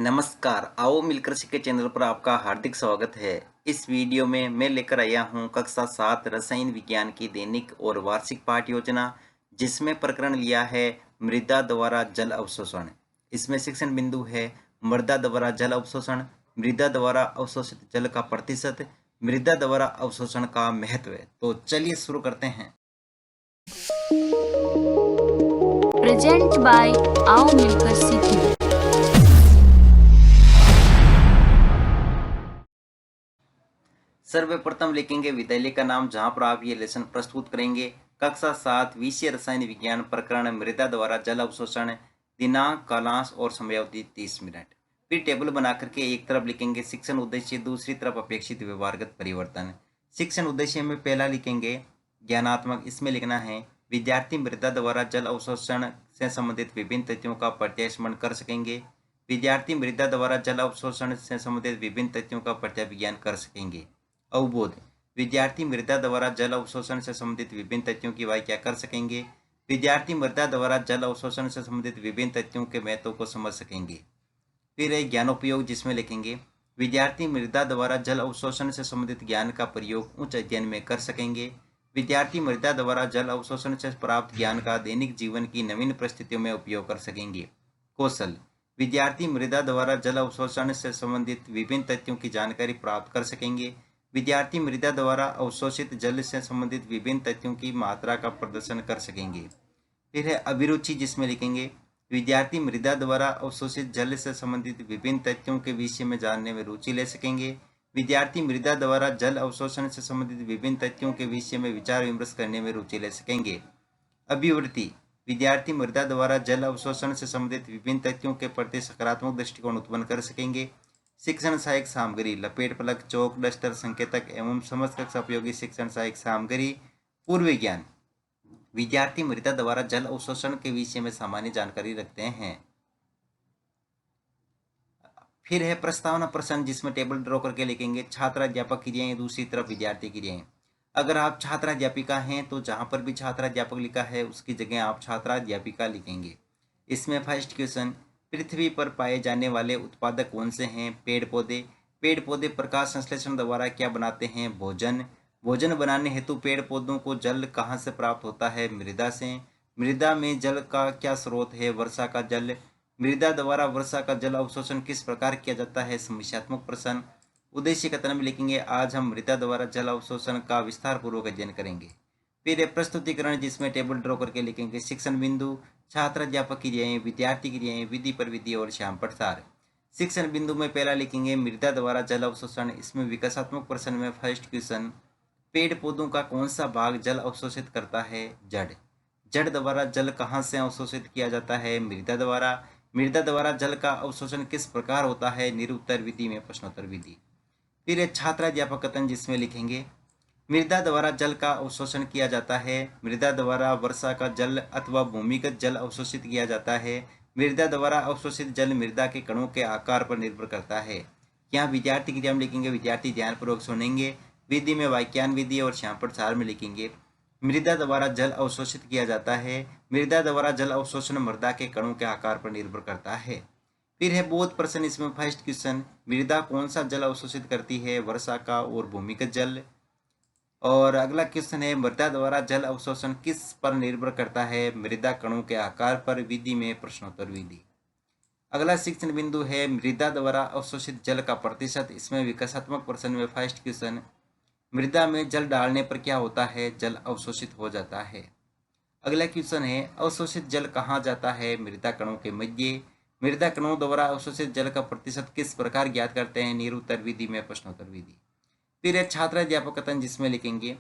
नमस्कार, आओ मिलकर सीखे चैनल पर आपका हार्दिक स्वागत है। इस वीडियो में मैं लेकर आया हूँ कक्षा 7 रसायन विज्ञान की दैनिक और वार्षिक पाठ योजना, जिसमें प्रकरण लिया है मृदा द्वारा जल अवशोषण। इसमें शिक्षण बिंदु है मृदा द्वारा जल अवशोषण, मृदा द्वारा अवशोषित जल का प्रतिशत, मृदा द्वारा अवशोषण का महत्व। तो चलिए शुरू करते हैं। प्रेजेंट बाय आओ मिलकर सीखें। सर्वप्रथम लिखेंगे विद्यालय का नाम जहां पर आप ये लेसन प्रस्तुत करेंगे। कक्षा 7 विषय रसायन विज्ञान प्रकरण मृदा द्वारा जल अवशोषण, दिनांक कालांश और समयावधि 30 मिनट। फिर टेबल बना करके एक तरफ लिखेंगे शिक्षण उद्देश्य, दूसरी तरफ अपेक्षित व्यवहारगत परिवर्तन। शिक्षण उद्देश्य में पहला लिखेंगे ज्ञानात्मक, इसमें लिखना है विद्यार्थी मृदा द्वारा जल अवशोषण से संबंधित विभिन्न तथ्यों का प्रत्यास्मरण कर सकेंगे। विद्यार्थी मृदा द्वारा जल अवशोषण से संबंधित विभिन्न तथ्यों का प्रत्याविज्ञान कर सकेंगे। अवबोध, विद्यार्थी मृदा द्वारा जल अवशोषण से संबंधित विभिन्न तथ्यों की व्याख्या कर सकेंगे। विद्यार्थी मृदा द्वारा जल अवशोषण से संबंधित विभिन्न तथ्यों के महत्व को समझ सकेंगे। फिर है ज्ञानोपयोग, जिसमें लिखेंगे विद्यार्थी मृदा द्वारा जल अवशोषण से संबंधित ज्ञान का प्रयोग उच्च अध्ययन में कर सकेंगे। विद्यार्थी मृदा द्वारा जल अवशोषण से प्राप्त ज्ञान का दैनिक जीवन की नवीन परिस्थितियों में उपयोग कर सकेंगे। कौशल, विद्यार्थी मृदा द्वारा जल अवशोषण से संबंधित विभिन्न तथ्यों की जानकारी प्राप्त कर सकेंगे। विद्यार्थी मृदा द्वारा अवशोषित जल से संबंधित विभिन्न तथ्यों की मात्रा का प्रदर्शन कर सकेंगे। फिर है अभिरुचि, जिसमें लिखेंगे विद्यार्थी मृदा द्वारा अवशोषित जल से संबंधित विभिन्न तथ्यों के विषय में जानने में रुचि ले सकेंगे। विद्यार्थी मृदा द्वारा जल अवशोषण से संबंधित विभिन्न तथ्यों के विषय में विचार विमर्श करने में रुचि ले सकेंगे। अभिवृत्ति, विद्यार्थी मृदा द्वारा जल अवशोषण से संबंधित विभिन्न तथ्यों के प्रति सकारात्मक दृष्टिकोण उत्पन्न कर सकेंगे। शिक्षण सहायक सामग्री, लपेट फलक, चौक, डस्टर, संकेतक एवं समस्त कक्षा उपयोगी शिक्षण सहायक सामग्री। पूर्व ज्ञान, विद्यार्थी मृदा द्वारा जल अवशोषण के विषय में सामान्य जानकारी रखते हैं। फिर है प्रस्तावना प्रश्न, जिसमें टेबल ड्रॉ करके लिखेंगे छात्र अध्यापक क्रियाएं, दूसरी तरफ विद्यार्थी क्रियाएं। अगर आप छात्रा अध्यापिका हैं तो जहां पर भी छात्रा अध्यापक लिखा है उसकी जगह आप छात्रा अध्यापिका लिखेंगे। इसमें फर्स्ट क्वेश्चन, पृथ्वी पर पाए जाने वाले उत्पादक कौन से हैं? पेड़ पौधे। पेड़ पौधे प्रकाश संश्लेषण द्वारा क्या बनाते हैं? भोजन। भोजन बनाने हेतु पेड़ पौधों को जल कहाँ से प्राप्त होता है? मृदा से। मृदा में जल का क्या स्रोत है? वर्षा का जल। मृदा द्वारा वर्षा का जल अवशोषण किस प्रकार किया जाता है? समस्यात्मक प्रश्न। उद्देश्य कथन में लिखेंगे आज हम मृदा द्वारा जल अवशोषण का विस्तार पूर्वक अध्ययन करेंगे। फिर प्रस्तुतिकरण, जिसमें टेबल ड्रॉ करके लिखेंगे शिक्षण बिंदु, छात्र अध्यापक क्रियाएं, विद्यार्थी क्रियाएं, विधि पर विधि और श्याम प्रसार। शिक्षण बिंदु में पहला लिखेंगे मृदा द्वारा जल अवशोषण। इसमें विकासात्मक प्रश्न में फर्स्ट क्वेश्चन, पेड़ पौधों का कौन सा भाग जल अवशोषित करता है? जड़। जड़ द्वारा जल कहाँ से अवशोषित किया जाता है? मृदा द्वारा। मृदा द्वारा जल का अवशोषण किस प्रकार होता है? निरुत्तर विधि में प्रश्नोत्तर विधि। फिर छात्र अध्यापक कथन, जिसमें लिखेंगे मृदा द्वारा जल का अवशोषण किया जाता है। मृदा द्वारा वर्षा का जल अथवा भूमिगत जल अवशोषित किया जाता है। मृदा द्वारा अवशोषित जल मृदा के कणों के आकार पर निर्भर करता है। यहाँ विद्यार्थी क्रिया में लिखेंगे विद्यार्थी ध्यानपूर्वक सुनेंगे। विधि में वाक्यान विधि और श्याम प्रसार में लिखेंगे मृदा द्वारा जल अवशोषित किया जाता है। मृदा द्वारा जल अवशोषण मृदा के कणों के आकार पर निर्भर करता है। फिर है बोध प्रश्न, इसमें फर्स्ट क्वेश्चन, मृदा कौन सा जल अवशोषित करती है? वर्षा का और भूमिगत जल। और अगला क्वेश्चन है मृदा द्वारा जल अवशोषण किस पर निर्भर करता है? मृदा कणों के आकार पर। विधि में प्रश्नोत्तर विधि। अगला शिक्षण बिंदु है मृदा द्वारा अवशोषित जल का प्रतिशत। इसमें विकासात्मक प्रश्न में फर्स्ट क्वेश्चन, मृदा में जल डालने पर क्या होता है? जल अवशोषित हो जाता है। अगला क्वेश्चन है अवशोषित जल कहाँ जाता है? मृदा कणों के मध्य। मृदा कणों द्वारा अवशोषित जल का प्रतिशत किस प्रकार ज्ञात करते हैं? निरुत्तर विधि में प्रश्नोत्तर विधि। फिर छात्र अध्यापक कथन, जिसमें लिखेंगे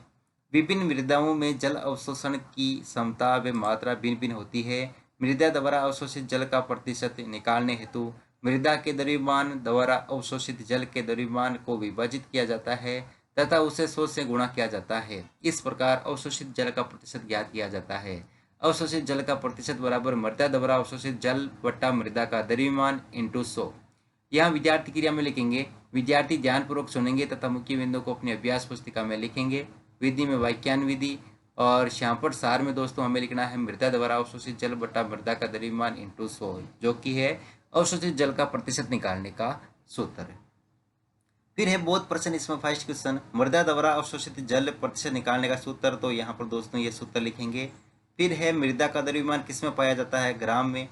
विभिन्न मृदाओं में जल अवशोषण की क्षमता व मात्रा भिन्न भिन्न होती है। मृदा द्वारा अवशोषित जल का प्रतिशत निकालने हेतु मृदा के द्रव्यमान द्वारा अवशोषित जल के द्रव्यमान को विभाजित किया जाता है तथा उसे 100 से गुणा किया जाता है। इस प्रकार अवशोषित जल का प्रतिशत ज्ञात किया जाता है। अवशोषित जल का प्रतिशत बराबर मृदा द्वारा अवशोषित जल बट्टा मृदा का द्रव्यमान इंटू 100। यहाँ विद्यार्थी क्रिया में लिखेंगे विद्यार्थी ध्यानपूर्वक सुनेंगे तथा मुख्य बिंदु को अपनी अभ्यास पुस्तिका में लिखेंगे। विधि में वाक्यान विधि और श्यामपट सार में दोस्तों हमें लिखना है मृदा द्वारा अवशोषित जल बट्टा मृदा का द्रव्यमान इंटू 100, जो कि है अवशोषित जल का प्रतिशत निकालने का सूत्र। फिर है बोध प्रश्न, इसमें फर्स्ट क्वेश्चन, मृदा द्वारा अवशोषित जल प्रतिशत निकालने का सूत्र। तो यहाँ पर दोस्तों ये सूत्र लिखेंगे। फिर है मृदा का द्रव्यमान किसमें पाया जाता है, ग्राम में।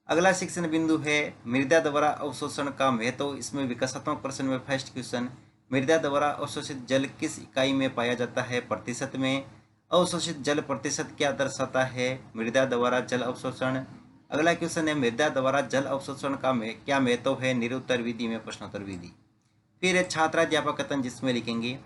अगला शिक्षण बिंदु है मृदा द्वारा अवशोषण का महत्व। इसमें विकासात्मक प्रश्न में फर्स्ट क्वेश्चन, मृदा द्वारा अवशोषित जल किस इकाई में पाया जाता है, प्रतिशत में। अवशोषित जल प्रतिशत क्या दर्शाता है, मृदा द्वारा जल अवशोषण। अगला क्वेश्चन है मृदा द्वारा जल अवशोषण का क्या महत्व है, निरुत्तर विधि में प्रश्नोत्तर विधि। फिर है छात्राध्यापक कथन, जिसमें लिखेंगे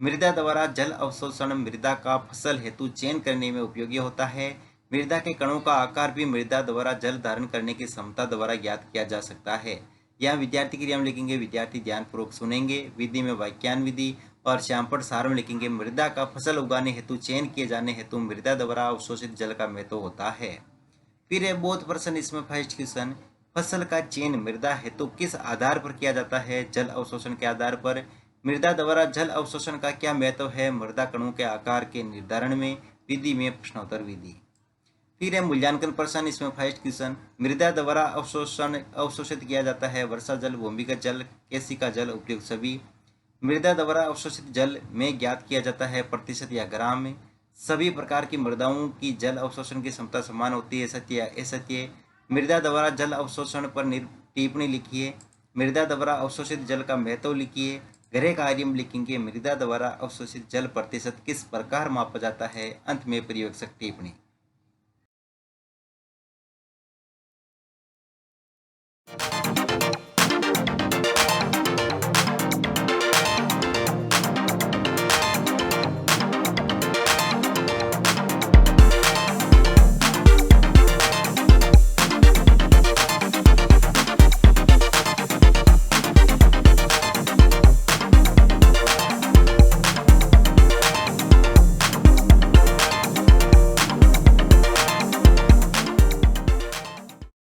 मृदा द्वारा जल अवशोषण मृदा का फसल हेतु चयन करने में उपयोगी होता है। मृदा के कणों का आकार भी मृदा द्वारा जल धारण करने की क्षमता द्वारा ज्ञात किया जा सकता है। यहाँ विद्यार्थी क्रिया में लिखेंगे विद्यार्थी ध्यानपूर्वक सुनेंगे, विधि में वाक्यान विधि, और श्यामपट सार में लिखेंगे मृदा का फसल उगाने हेतु चयन किए जाने हेतु मृदा द्वारा अवशोषित जल का महत्व होता है। फिर है बोध प्रश्न, इसमें फर्स्ट क्वेश्चन, फसल का चयन मृदा हेतु किस आधार पर किया जाता है, जल अवशोषण के आधार पर। मृदा द्वारा जल अवशोषण का क्या महत्व है, मृदा कणों के आकार के निर्धारण में, विधि में प्रश्नोत्तर विधि। फिर है मूल्यांकन प्रश्न, इसमें फर्स्ट क्वेश्चन, मृदा द्वारा अवशोषित किया जाता है वर्षा जल, भूमिगत जल, केशिका जल, उपयुक्त सभी। मृदा द्वारा अवशोषित जल में ज्ञात किया जाता है प्रतिशत या ग्राम में। सभी प्रकार की मृदाओं की जल अवशोषण की क्षमता समान होती है, सत्य या असत्य। मृदा द्वारा जल अवशोषण पर टिप्पणी लिखिए। मृदा द्वारा अवशोषित जल का महत्व लिखिए। गृह कार्य में लिखेंगे मृदा द्वारा अवशोषित जल प्रतिशत किस प्रकार मापा जाता है। अंत में प्रयोगशक टिप्पणी।